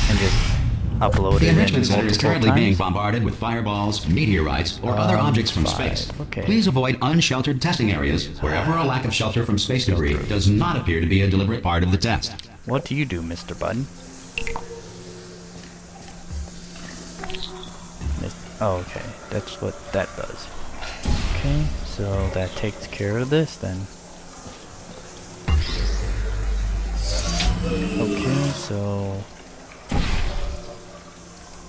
and just upload The it enrichment in center is multiple currently being times. bombarded with fireballs, meteorites, or other objects from 5, space. okay. Please avoid unsheltered testing areas wherever a lack of shelter from space debris does not appear to be a deliberate part of the test. What do you do, Mr. Button? Oh, okay. That's what that does. Okay, so that takes care of this then. Okay, so...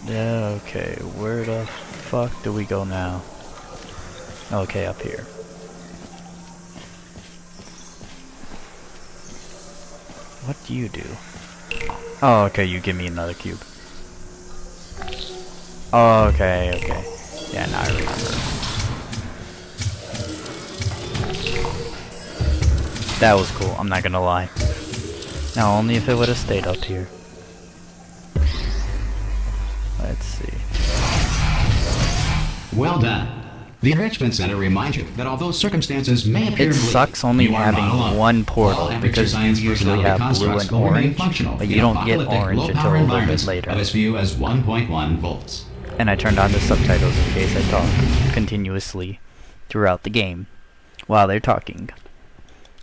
yeah, okay. Where the fuck do we go now? Okay, up here. What do you do? Oh, okay, you give me another cube. Oh, okay, okay. Yeah, now I remember. That was cool, I'm not gonna lie. Now, only if it would have stayed up here. Let's see. Well done. The enrichment center reminds you that although circumstances may appear It bleak, sucks only you are having not alone. one portal, All amateur because you science usually personality have blue constructs and will remain orange, functional but in you don't get apocalyptic, orange until low-power a little bit environments later. of as few as 1.1 volts. And I turned on the subtitles in case I talk continuously throughout the game while they're talking.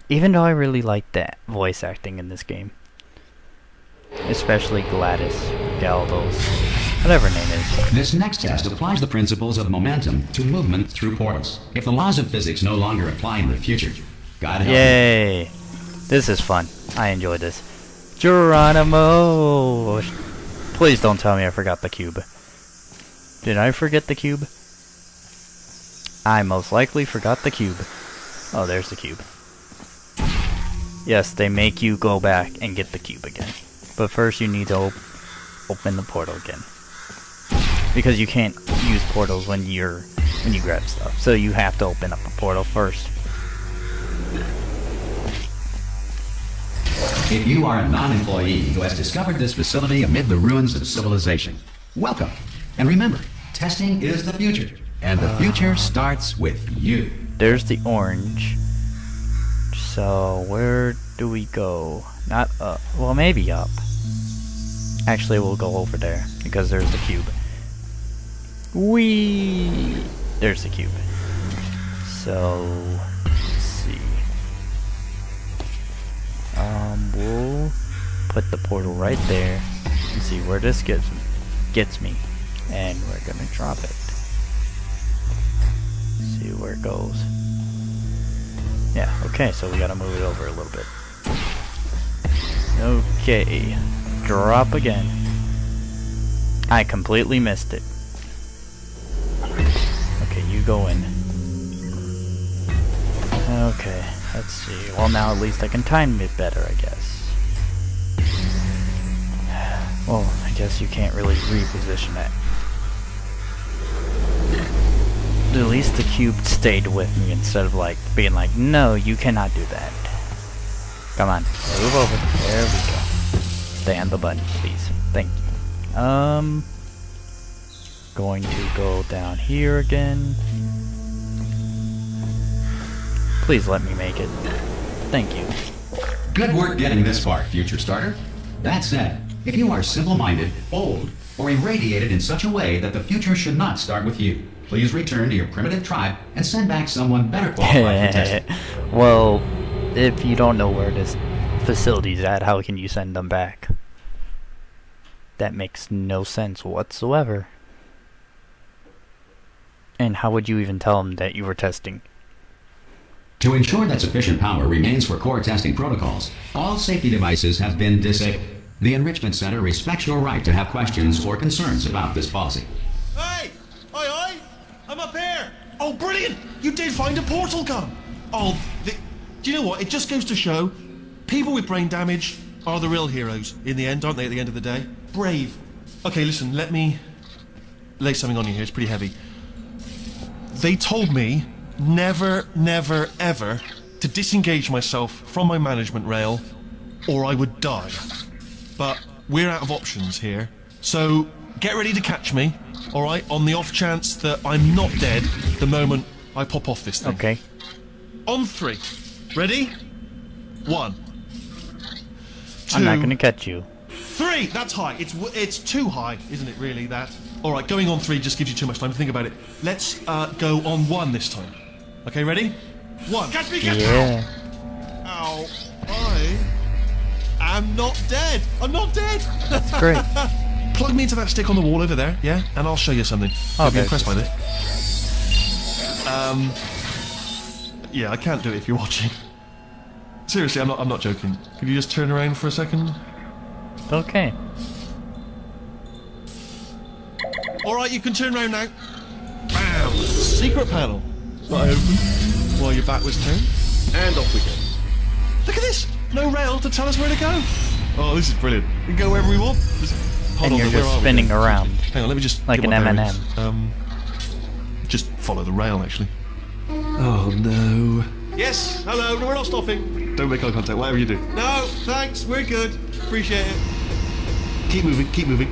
Even though I really like that voice acting in this game. Especially Gladys, Galdos, whatever her name is. This next test applies the principles of momentum to movement through portals. If the laws of physics no longer apply in the future, God help you. Yay! This is fun. I enjoy this. Geronimo! Please don't tell me I forgot the cube. Did I forget the cube? I most likely forgot the cube. Oh, there's the cube. Yes, they make you go back and get the cube again. But first you need to open the portal again. Because you can't use portals when you grab stuff. So you have to open up a portal first. If you are a non-employee who has discovered this facility amid the ruins of civilization, welcome. And remember, testing is the future. And the future starts with you. There's the orange. So where do we go? Not up. Well, maybe up. Actually, we'll go over there because there's the cube. Whee! There's the cube. So let's see. We'll put the portal right there and see where this gets me, and we're gonna drop it. See where it goes. Yeah, okay, so we gotta move it over a little bit. Okay, drop again. I completely missed it. Okay, you go in. Okay, let's see. Well, now at least I can time it better, I guess. Well, I guess you can't really reposition that. At least the cube stayed with me instead of like being like, no, you cannot do that. Come on, move over. There we go. Stay on the button, please. Thank you. Going to go down here again. Please let me make it. Thank you. Good work getting this far, future starter. That said, if you are simple-minded, old, or irradiated in such a way that the future should not start with you, please return to your primitive tribe and send back someone better qualified for testing. Well, if you don't know where this facility's at, how can you send them back? That makes no sense whatsoever. And how would you even tell them that you were testing? To ensure that sufficient power remains for core testing protocols, all safety devices have been disabled. The Enrichment Center respects your right to have questions or concerns about this policy. Hey! Oi, oi! I'm up here! Oh, brilliant! You did find a portal gun! Oh, do you know what? It just goes to show, people with brain damage are the real heroes in the end, aren't they, at the end of the day? Brave. Okay, listen, let me lay something on you here. It's pretty heavy. They told me never, never, ever to disengage myself from my management rail or I would die. But we're out of options here. So get ready to catch me, alright, on the off chance that I'm not dead the moment I pop off this thing. Okay. On 3. Ready? 1. 2. I'm not gonna catch you. 3! That's high. It's too high, isn't it, really, that? Alright, going on 3 just gives you too much time to think about it. Let's go on 1 this time. Okay, ready? 1. Catch me, catch me! Yeah. Ow. I am not dead. I'm not dead. That's great. Plug me into that stick on the wall over there, yeah? And I'll show you something. You'll be Okay. impressed by this. Yeah, I can't do it if you're watching. Seriously, I'm not joking. Could you just turn around for a second? Okay. Alright, you can turn around now. Bam! Secret panel. I open while your back was turned. And off we go. Look at this! No rail to tell us where to go. Oh, this is brilliant. We can go wherever we want. Hold And on, you're where just are we spinning then? around. Hang on, let me just Like get an my M&M. bearings. Just follow the rail, actually. Oh no. Yes, hello, no, we're not stopping. Don't make eye contact, whatever you do. No, thanks, we're good. Appreciate it. Keep moving, keep moving.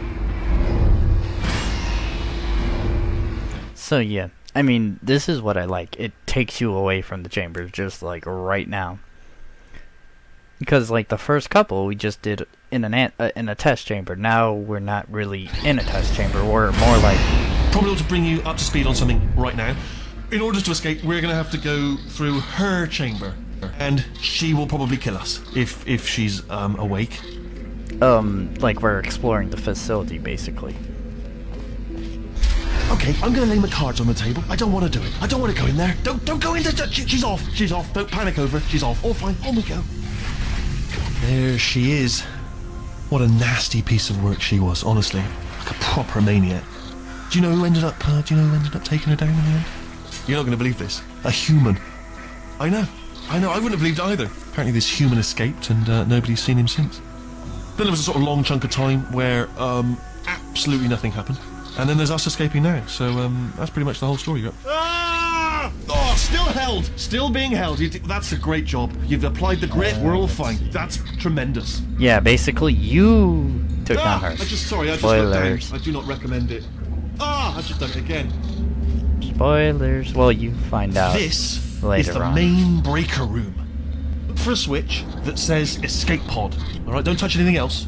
So yeah, I mean, this is what I like. It takes you away from the chambers, just like right now. Because like the first couple we just did in a test chamber. Now we're not really in a test chamber. We're more like Probably ought to bring you up to speed on something right now. In order to escape, we're going to have to go through her chamber, and she will probably kill us if she's awake. like we're exploring the facility basically. Okay, I'm going to lay my cards on the table. I don't want to do it. I don't want to go in there. Don't go in there. She's off. She's off. Don't panic over. She's off. All fine. On we go. There she is. What a nasty piece of work she was, honestly. Like a proper maniac. Do you know who ended up taking her down in the end? You're not going to believe this. A human. I know. I wouldn't have believed it either. Apparently this human escaped and nobody's seen him since. Then there was a sort of long chunk of time where absolutely nothing happened. And then there's us escaping now. So that's pretty much the whole story. Ah! Oh, still held. Still being held. That's a great job. You've applied the grit. We're all fine. That's tremendous. Yeah, basically you took down her. I just looked down. Spoilers. I do not recommend it. I've just done it again. Spoilers. Well, you find out This later is the on. main breaker room. Look for a switch that says escape pod. All right, don't touch anything else.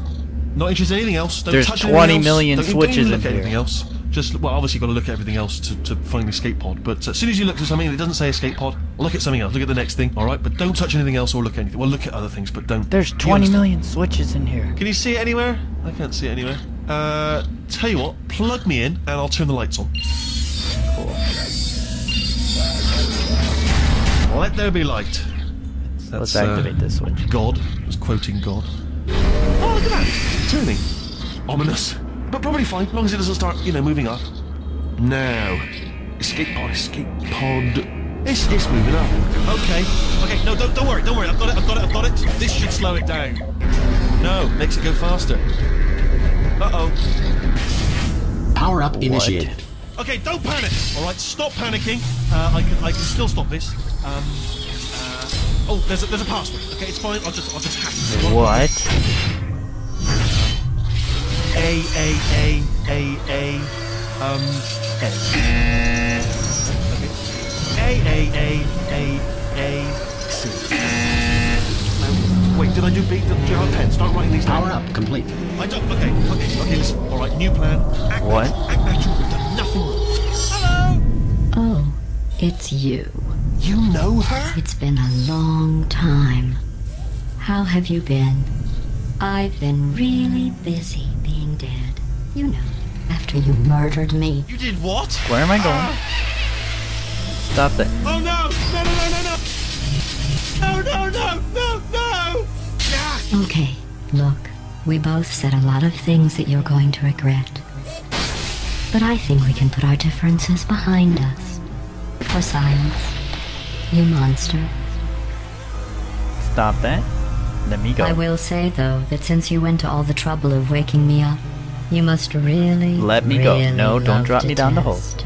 Not interested in anything else. Don't There's touch 20 anything else. million Don't switches even in look at here. anything else. Just obviously you've got to look at everything else to find the escape pod. But as soon as you look at something that doesn't say escape pod, look at something else. Look at the next thing. All right, but don't touch anything else or look at anything. Well, look at other things, but don't. There's Do you 20 understand? million switches in here. Can you see it anywhere? I can't see it anywhere. Tell you what, plug me in and I'll turn the lights on. Cool. Let there be light. Let's activate this switch. God. I was quoting God. Oh, look at that. It's turning. Ominous. But probably fine, as long as it doesn't start, moving up. Now. Escape pod, escape pod. It's moving up. Okay. Okay, no, don't worry. I've got it. This should slow it down. No, makes it go faster. Uh-oh. Power up initiated. Okay, don't panic. All right, stop panicking. I can still stop this. Oh, there's a password. Okay, it's fine. I'll just hack it. What? A. C. Wait, did I do B? Do you have a pen? Start writing these down. Power up complete. I don't. Okay, listen. All right, new plan. Act What? Act natural. We've done nothing wrong. Hello. Oh, it's you. You know her? It's been a long time. How have you been? I've been really busy being dead. You know, after you murdered me. You did what? Where am I going? Stop it. Oh no! No! Ah! Okay, look, we both said a lot of things that you're going to regret. But I think we can put our differences behind us. For science. You monster. Stop that. Let me go. I will say, though, that since you went to all the trouble of waking me up, you must really, Let me go. really No, don't love drop to me down the hole. test.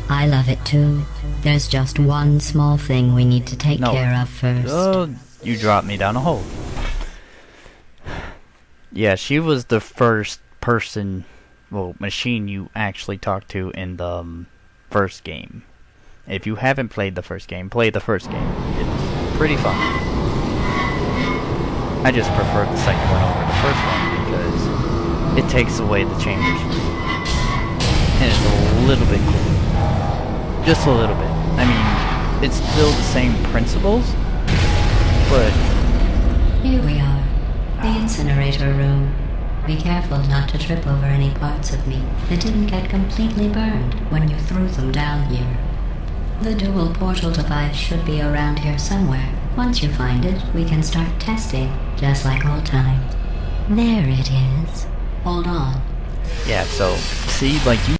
I love it too. There's just one small thing we need to take No. care of first. Oh, you dropped me down a hole. Yeah, she was the first person, machine you actually talked to in the first game. If you haven't played the first game, play the first game. It's pretty fun. I just prefer the second one over the first one because it takes away the chambers. And it's a little bit cool. Just a little bit. I mean, it's still the same principles, but... Here we are. The incinerator room. Be careful not to trip over any parts of me that didn't get completely burned when you threw them down here. The dual portal device should be around here somewhere. Once you find it, we can start testing, just like old times. There it is. Hold on. Yeah, so, see, like, you